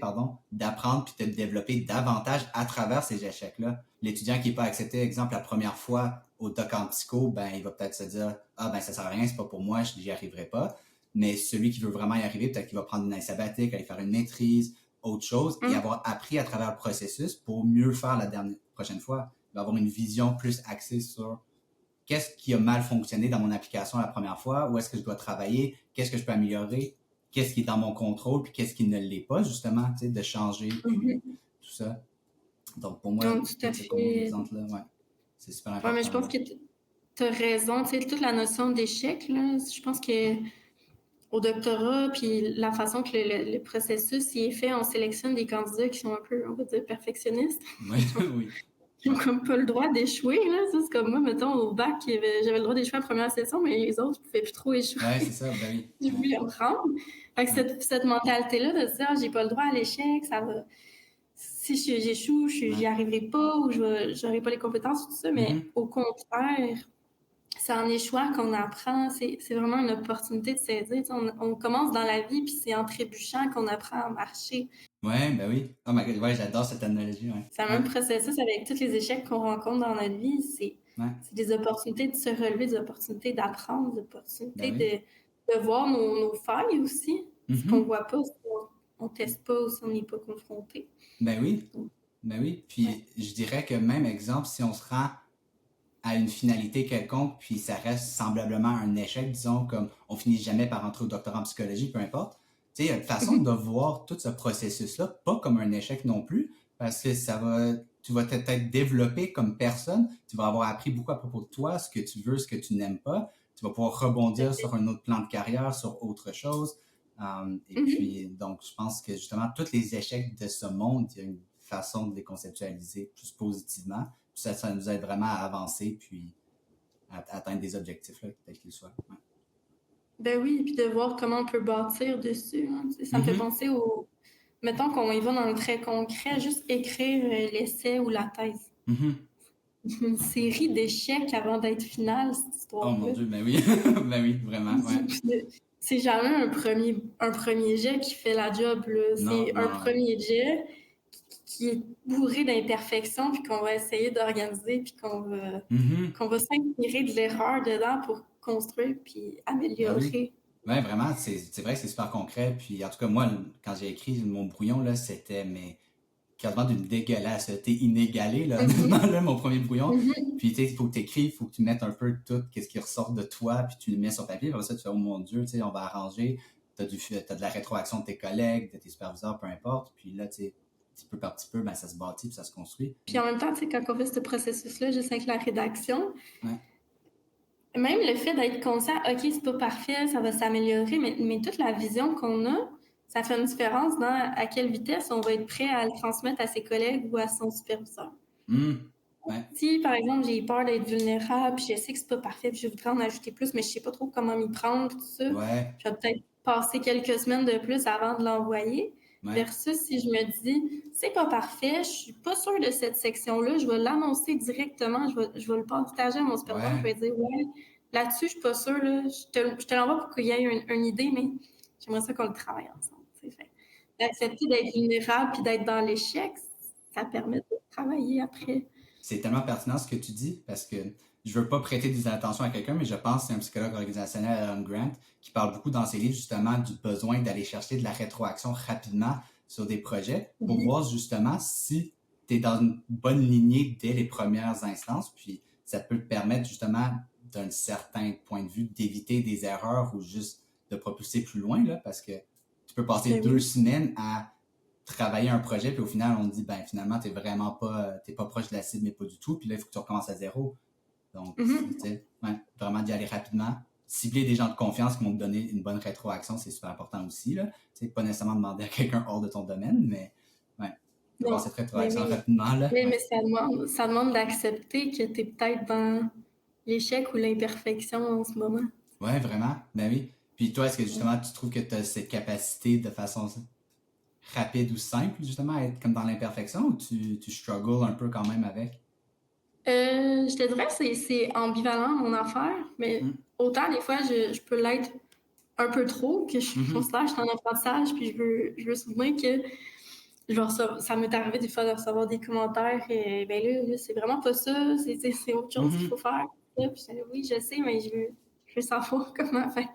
d'apprendre puis de développer davantage à travers ces échecs-là. L'étudiant qui n'est pas accepté, exemple, la première fois au doc en psycho, ben, il va peut-être se dire, ah, ben, ça sert à rien, c'est pas pour moi, je n'y arriverai pas. mais celui qui veut vraiment y arriver, peut-être qu'il va prendre une année sabbatique, aller faire une maîtrise, autre chose, et avoir appris à travers le processus pour mieux faire la prochaine fois. Il va avoir une vision plus axée sur qu'est-ce qui a mal fonctionné dans mon application la première fois, où est-ce que je dois travailler, qu'est-ce que je peux améliorer, qu'est-ce qui est dans mon contrôle, puis qu'est-ce qui ne l'est pas, justement, tu sais, de changer, puis tout ça. Donc, pour moi, Donc, tout à ce fait. exemple-là, ouais, c'est super Ouais, mais je important. pense que tu as raison. Tu sais, toute la notion d'échec, là, je pense que au doctorat, puis la façon que le processus y est fait, on sélectionne des candidats qui sont un peu, on va dire, perfectionnistes. Oui, oui. Ils n'ont comme pas le droit d'échouer, là. Ça, c'est comme moi, mettons, au bac, j'avais le droit d'échouer à la première session, mais les autres, je pouvais plus trop échouer. Ouais, c'est ça, ben oui. Je voulais apprendre. Fait que cette mentalité-là de se dire, j'ai pas le droit à l'échec, ça va. Si j'échoue, j'y arriverai pas ou j'aurai pas les compétences, tout ça, mais au contraire, c'est en échouant qu'on apprend. C'est vraiment une opportunité de saisir. On commence dans la vie, puis c'est en trébuchant qu'on apprend à marcher. Ouais, ben oui. Oh my God, ouais, j'adore cette analogie, ouais. C'est le même processus avec tous les échecs qu'on rencontre dans notre vie. C'est des opportunités de se relever, des opportunités d'apprendre, des opportunités de voir nos failles aussi. Ce qu'on voit pas, si on teste pas ou si on n'est pas confronté. Ben oui. Ben oui. Puis je dirais que même exemple, si on se rend à une finalité quelconque, puis ça reste semblablement un échec, disons, comme on finit jamais par entrer au doctorat en psychologie, peu importe. Tu sais, il y a une façon de voir tout ce processus-là, pas comme un échec non plus, parce que tu vas peut-être développer comme personne, tu vas avoir appris beaucoup à propos de toi, ce que tu veux, ce que tu n'aimes pas, tu vas pouvoir rebondir sur un autre plan de carrière, sur autre chose. Et puis, donc, je pense que justement, tous les échecs de ce monde, il y a une façon de les conceptualiser plus positivement. Puis ça nous aide vraiment à avancer, puis à atteindre des objectifs, là, quels qu'ils soient. Ouais. Ben oui, puis de voir comment on peut bâtir dessus. Hein. Ça me fait penser au... Mettons qu'on y va dans le très concret, juste écrire l'essai ou la thèse. Une série d'échecs avant d'être finale, cette histoire-là. Oh mon Dieu, ben oui. Ben oui, vraiment, ouais. C'est jamais un premier jet qui fait la job, là. C'est un premier jet qui est bourré d'imperfections, puis qu'on va essayer d'organiser, puis qu'on va s'inspirer de l'erreur dedans pour construire, puis améliorer. Ben oui. Ouais, vraiment, c'est vrai que c'est super concret. Puis en tout cas, moi, quand j'ai écrit mon brouillon, là, c'était quasiment d'une dégueulasse. C'était inégalé, là, là, mon premier brouillon. Puis tu sais, il faut que tu écrives, il faut que tu mettes un peu tout ce qui ressort de toi, puis tu le mets sur papier. Après ça, tu fais, oh mon Dieu, tu sais, on va arranger. T'as de la rétroaction de tes collègues, de tes superviseurs, peu importe. Puis là, tu sais, petit peu par petit peu, ben, ça se bâtit puis ça se construit. Puis en même temps, tu sais, quand on fait ce processus-là, juste avec la rédaction, même le fait d'être conscient, OK, c'est pas parfait, ça va s'améliorer, mais toute la vision qu'on a, ça fait une différence dans à quelle vitesse on va être prêt à le transmettre à ses collègues ou à son superviseur. Si, par exemple, j'ai peur d'être vulnérable, puis je sais que c'est pas parfait, puis je voudrais en ajouter plus, mais je sais pas trop comment m'y prendre, tout ça, je vais peut-être passer quelques semaines de plus avant de l'envoyer. Versus si je me dis, c'est pas parfait, je suis pas sûre de cette section-là, je vais l'annoncer directement, je vais le partager à mon superviseur, je vais dire, là-dessus, je suis pas sûre, là, je te l'envoie pour qu'il y ait une idée, mais j'aimerais ça qu'on le travaille ensemble. D'accepter d'être vulnérable puis d'être dans l'échec, ça permet de travailler après. C'est tellement pertinent ce que tu dis, parce que je veux pas prêter des attentions à quelqu'un, mais je pense que c'est un psychologue organisationnel, Alan Grant, qui parle beaucoup dans ses livres justement du besoin d'aller chercher de la rétroaction rapidement sur des projets pour voir justement si tu es dans une bonne lignée dès les premières instances, puis ça peut te permettre justement d'un certain point de vue d'éviter des erreurs ou juste de propulser plus loin, là, parce que tu peux passer 2 semaines à travailler un projet, puis au final, on te dit, ben finalement, t'es pas proche de la cible, mais pas du tout, puis là, il faut que tu recommences à zéro. Donc, tu sais, vraiment d'y aller rapidement. Cibler des gens de confiance qui vont te donner une bonne rétroaction, c'est super important aussi, là. Tu sais, pas nécessairement demander à quelqu'un hors de ton domaine, mais avoir cette rétroaction rapidement, là. Mais ça demande d'accepter que t'es peut-être dans l'échec ou l'imperfection en ce moment. Ouais, vraiment, ben oui. Puis toi, est-ce que justement, tu trouves que tu as cette capacité de façon rapide ou simple, justement, à être comme dans l'imperfection, ou tu struggles un peu quand même avec? Je te dirais que c'est ambivalent, mon affaire, mais autant des fois, je peux l'être un peu trop, que je considère que je suis en apprentissage, puis je veux souvenir que ça m'est arrivé des fois de recevoir des commentaires et ben là c'est vraiment pas ça, c'est autre chose qu'il faut faire. Puis oui, je sais, mais je veux savoir comment faire.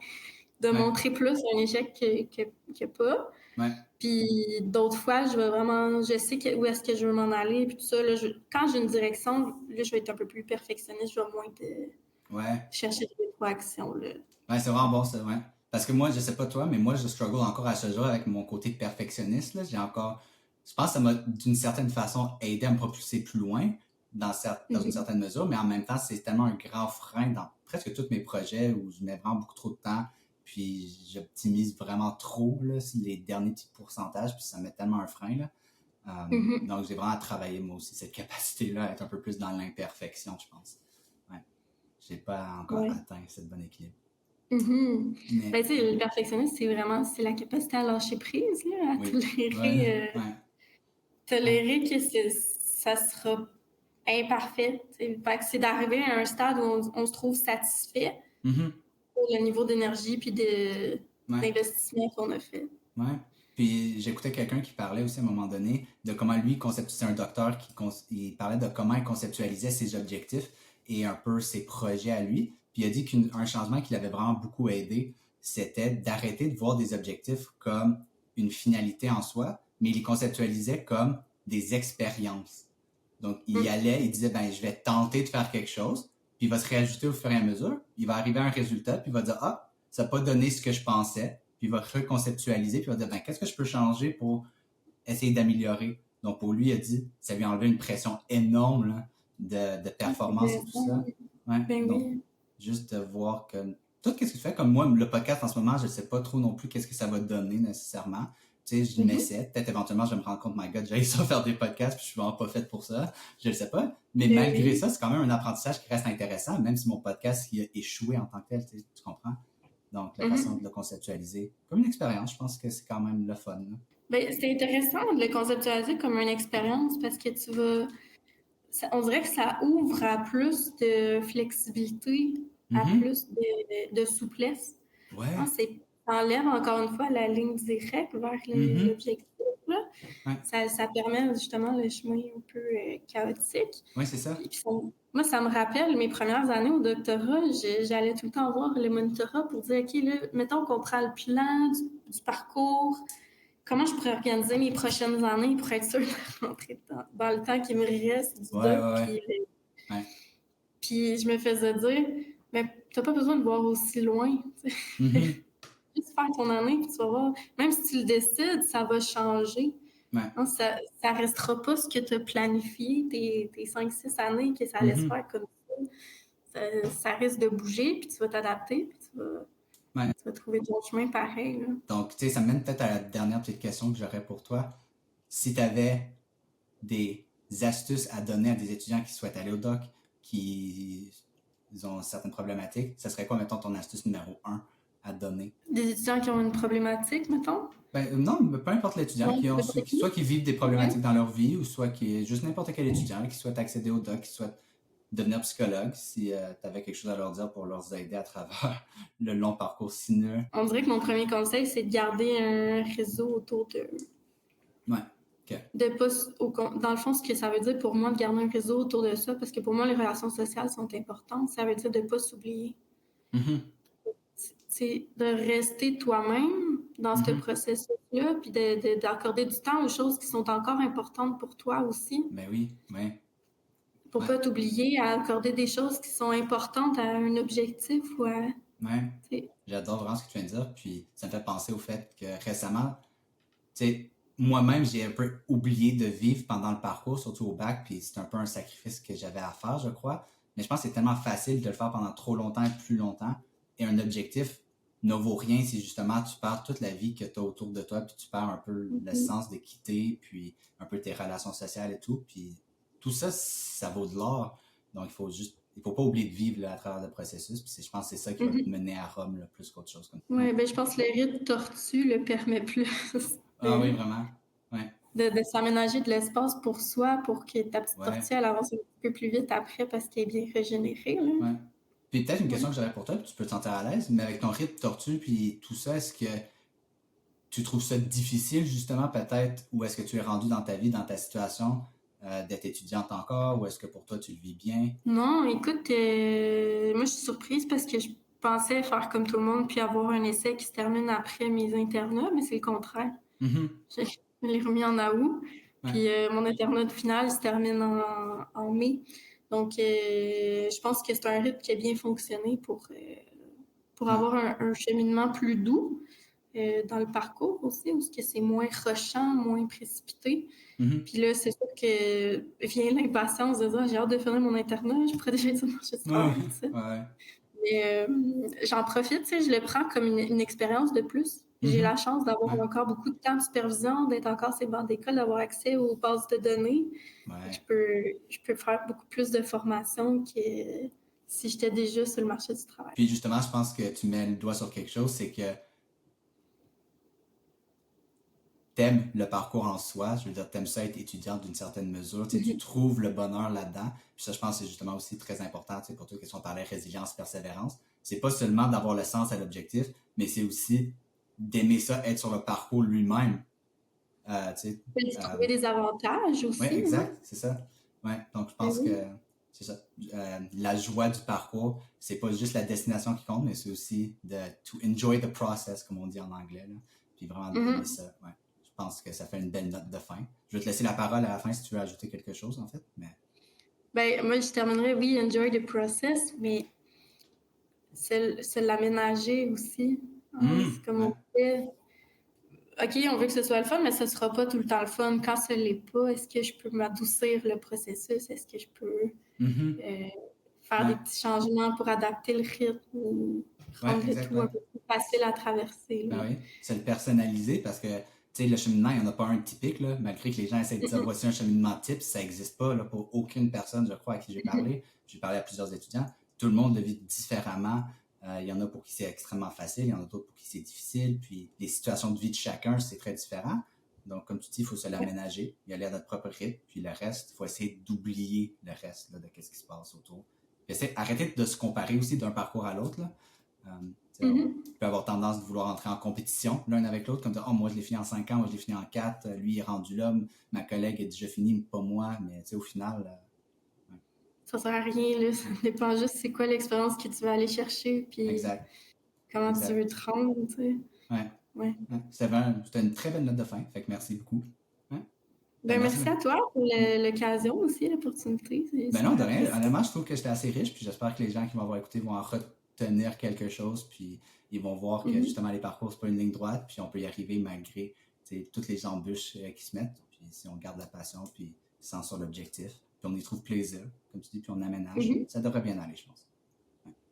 de Ouais. montrer plus un échec que pas. Ouais. Puis d'autres fois, je sais où est-ce que je veux m'en aller, puis tout ça. Là, quand j'ai une direction, là, je vais être un peu plus perfectionniste, je vais moins Ouais. chercher des rétroactions, là. Ouais, c'est vraiment bon ça, ouais. Parce que moi, je sais pas toi, mais moi, je struggle encore à ce jour avec mon côté perfectionniste, là. Je pense que ça m'a d'une certaine façon aidé à me propulser plus loin dans une certaine mesure, mais en même temps, c'est tellement un grand frein dans presque tous mes projets où je mets vraiment beaucoup trop de temps, puis j'optimise vraiment trop, là, les derniers petits pourcentages, puis ça me met tellement un frein, là. Donc, j'ai vraiment travaillé, moi aussi, cette capacité-là à être un peu plus dans l'imperfection, je pense. Ouais. J'ai pas encore Ouais. atteint ce bon équilibre. Ben, Mais tu sais, le perfectionniste, c'est la capacité à lâcher prise, là, à oui. tolérer, Ouais. tolérer que ça sera imparfait. Fait que c'est d'arriver à un stade où on se trouve satisfait Mhm. pour le niveau d'énergie puis Ouais. d'investissement qu'on a fait. Ouais. Puis j'écoutais quelqu'un qui parlait aussi à un moment donné de comment lui, c'est un docteur il parlait de comment il conceptualisait ses objectifs et un peu ses projets à lui. Puis il a dit qu'un changement qui l'avait vraiment beaucoup aidé, c'était d'arrêter de voir des objectifs comme une finalité en soi, mais il les conceptualisait comme des expériences. Donc il y allait, il disait, ben je vais tenter de faire quelque chose, puis il va se réajuster au fur et à mesure, il va arriver à un résultat, puis il va dire, ah, ça n'a pas donné ce que je pensais, puis il va reconceptualiser, puis il va dire, ben, qu'est-ce que je peux changer pour essayer d'améliorer? Donc, pour lui, il a dit, ça lui a enlevé une pression énorme là, de performance et tout ça. Ouais. Ben Donc, oui. juste de voir que tout ce que tu fais, comme moi, le podcast en ce moment, je ne sais pas trop non plus qu'est-ce que ça va donner nécessairement. Tu sais, je m'essaie. Peut-être éventuellement, je vais me rendre compte, my God, j'ai ça faire des podcasts, puis je suis vraiment pas faite pour ça. Je ne sais pas. Mais Ben malgré oui. ça, c'est quand même un apprentissage qui reste intéressant, même si mon podcast il a échoué en tant que tel, tu comprends? Donc, la façon de le conceptualiser comme une expérience, je pense que c'est quand même le fun. Là. Ben, c'est intéressant de le conceptualiser comme une expérience parce que on dirait que ça ouvre à plus de flexibilité, à plus de souplesse. Ouais. Ça enlève encore une fois la ligne directe vers l'objectif. Là. Ouais. Ça permet justement le chemin un peu chaotique. Oui, c'est ça. Puis moi, ça me rappelle mes premières années au doctorat. J'allais tout le temps voir le monitorat pour dire, OK, là, mettons qu'on prend le plan du parcours. Comment je pourrais organiser mes prochaines années pour être sûre de rentrer dans le temps qui me reste du doc? Ouais. Puis je me faisais dire, mais t'as pas besoin de voir aussi loin. Juste faire ton année, puis tu vas voir. Même si tu le décides, ça va changer. Ouais. Hein, ça restera pas ce que tu as planifié, tes 5-6 années, que ça laisse faire comme ça. Ça risque de bouger, puis tu vas t'adapter, puis tu vas trouver ton chemin pareil. Là. Donc, tu sais, ça me mène peut-être à la dernière petite question que j'aurais pour toi. Si tu avais des astuces à donner à des étudiants qui souhaitent aller au doc, qui ont certaines problématiques, ça serait quoi, mettons, ton astuce numéro 1 à donner? Des étudiants qui ont une problématique, mettons? Ben, non, peu importe l'étudiant, soit qui vivent des problématiques dans leur vie, ou soit qui est juste n'importe quel étudiant qui souhaite accéder au doc, qui souhaite devenir psychologue, si tu avais quelque chose à leur dire pour leur aider à travers le long parcours sinueux. On dirait que mon premier conseil, c'est de garder un réseau autour d'eux. Ouais. Okay. Dans le fond, ce que ça veut dire pour moi de garder un réseau autour de ça, parce que pour moi, les relations sociales sont importantes, ça veut dire de ne pas s'oublier. C'est de rester toi-même dans ce processus-là, puis d'accorder du temps aux choses qui sont encore importantes pour toi aussi. Ben oui, oui. Pour pas t'oublier à accorder des choses qui sont importantes à un objectif ou à... Ouais. J'adore vraiment ce que tu viens de dire, puis ça me fait penser au fait que récemment, tu sais, moi-même, j'ai un peu oublié de vivre pendant le parcours, surtout au bac, puis c'est un peu un sacrifice que j'avais à faire, je crois. Mais je pense que c'est tellement facile de le faire pendant trop longtemps et plus longtemps. Et un objectif ne vaut rien si justement tu perds toute la vie que tu as autour de toi, puis tu perds un peu le sens de quitter, puis un peu tes relations sociales et tout. Puis tout ça, ça vaut de l'or. Donc il faut pas oublier de vivre là, à travers le processus. Puis je pense que c'est ça qui va te mener à Rome là, plus qu'autre chose. Oui, ben je pense que le rythme tortue le permet plus. Ah oui, vraiment. Ouais. De s'aménager de l'espace pour soi, pour que ta petite tortue elle avance un peu plus vite après parce qu'elle est bien régénérée. Là. Ouais. Puis peut-être une question que j'aurais pour toi, puis tu peux te sentir à l'aise, mais avec ton rythme tortue puis tout ça, est-ce que tu trouves ça difficile justement peut-être, ou est-ce que tu es rendu dans ta vie, dans ta situation d'être étudiante encore, ou est-ce que pour toi tu le vis bien? Non, écoute, moi je suis surprise parce que pensais faire comme tout le monde puis avoir un essai qui se termine après mes internats, mais c'est le contraire. Mhm. Je me l'ai remis en août. Ouais. Puis mon internat final se termine en mai. Donc, je pense que c'est un rythme qui a bien fonctionné pour Ouais. avoir un cheminement plus doux dans le parcours aussi, où c'est moins rushant, moins précipité. Mhm. Puis là, c'est sûr que vient l'impatience de dire j'ai hâte de finir mon internat, je pourrais déjà être sur le marché du travail. Ouais. Mais j'en profite, je le prends comme une expérience de plus. J'ai la chance d'avoir Ouais. encore beaucoup de temps de supervision, d'être encore sur les bancs d'école, d'avoir accès aux bases de données. Ouais. Je peux faire beaucoup plus de formation que si j'étais déjà sur le marché du travail. Puis justement, je pense que tu mets le doigt sur quelque chose, c'est que t'aimes le parcours en soi, je veux dire, t'aimes ça être étudiante d'une certaine mesure, tu trouves le bonheur là-dedans. Puis ça, je pense que c'est justement aussi très important, pour toi, question on parlait résilience, persévérance. C'est pas seulement d'avoir le sens à l'objectif, mais c'est aussi d'aimer ça, être sur le parcours lui-même. Tu trouver des avantages Oui, aussi, exact, c'est ça. Ouais, donc je pense oui. que c'est ça. La joie du parcours, c'est pas juste la destination qui compte, mais c'est aussi to enjoy the process, comme on dit en anglais. Là. Puis vraiment d'aimer ça. Ouais. Je pense que ça fait une belle note de fin. Je vais te laisser la parole à la fin si tu veux ajouter quelque chose, en fait. Mais... Ben, moi, je terminerais, oui, enjoy the process, mais c'est l'aménager aussi. Hein? C'est comme Ouais. on fait. OK, on veut que ce soit le fun, mais ce sera pas tout le temps le fun. Quand ce l'est pas, est-ce que je peux m'adoucir le processus? Est-ce que je peux faire des Ouais. petits changements pour adapter le rythme ou Ouais, rendre le exact, tout ouais. un peu plus facile à traverser? Ben Là? oui, c'est le personnaliser parce que le cheminement, il n'y en a pas un typique, là, malgré que les gens essaient de dire voici un cheminement type, ça n'existe pas là, pour aucune personne, je crois, à qui j'ai parlé. J'ai parlé à plusieurs étudiants. Tout le monde le vit différemment. Il y en a pour qui c'est extrêmement facile, il y en a d'autres pour qui c'est difficile. Puis les situations de vie de chacun, c'est très différent. Donc, comme tu dis, il faut se l'aménager, y aller à notre propre rythme, puis le reste, il faut essayer d'oublier le reste là, de ce qui se passe autour. Puis arrêter de se comparer aussi d'un parcours à l'autre. On peut avoir tendance de vouloir entrer en compétition l'un avec l'autre, comme dire, oh, moi je l'ai fini en 5 ans, moi je l'ai fini en 4, lui il est rendu là, ma collègue est déjà finie, pas moi, mais au final. Ouais. Ça sert à rien, là. Ça dépend juste c'est quoi l'expérience que tu vas aller chercher, puis Exact. comment tu Exact. veux te rendre, tu sais. Ouais. Ouais. C'était une très belle note de fin, fait que merci beaucoup. Ouais. Ben, Merci. merci à toi pour l'occasion aussi, l'opportunité. C'est Ben non, de super rien. apprécié. Honnêtement, je trouve que j'étais assez riche, puis j'espère que les gens qui vont avoir écouté vont en retenir quelque chose, puis ils vont voir que justement les parcours, c'est pas une ligne droite, puis on peut y arriver malgré toutes les embûches qui se mettent, puis si on garde la passion, puis sans sur l'objectif, puis on y trouve plaisir, comme tu dis, puis on aménage, ça devrait bien aller, je pense.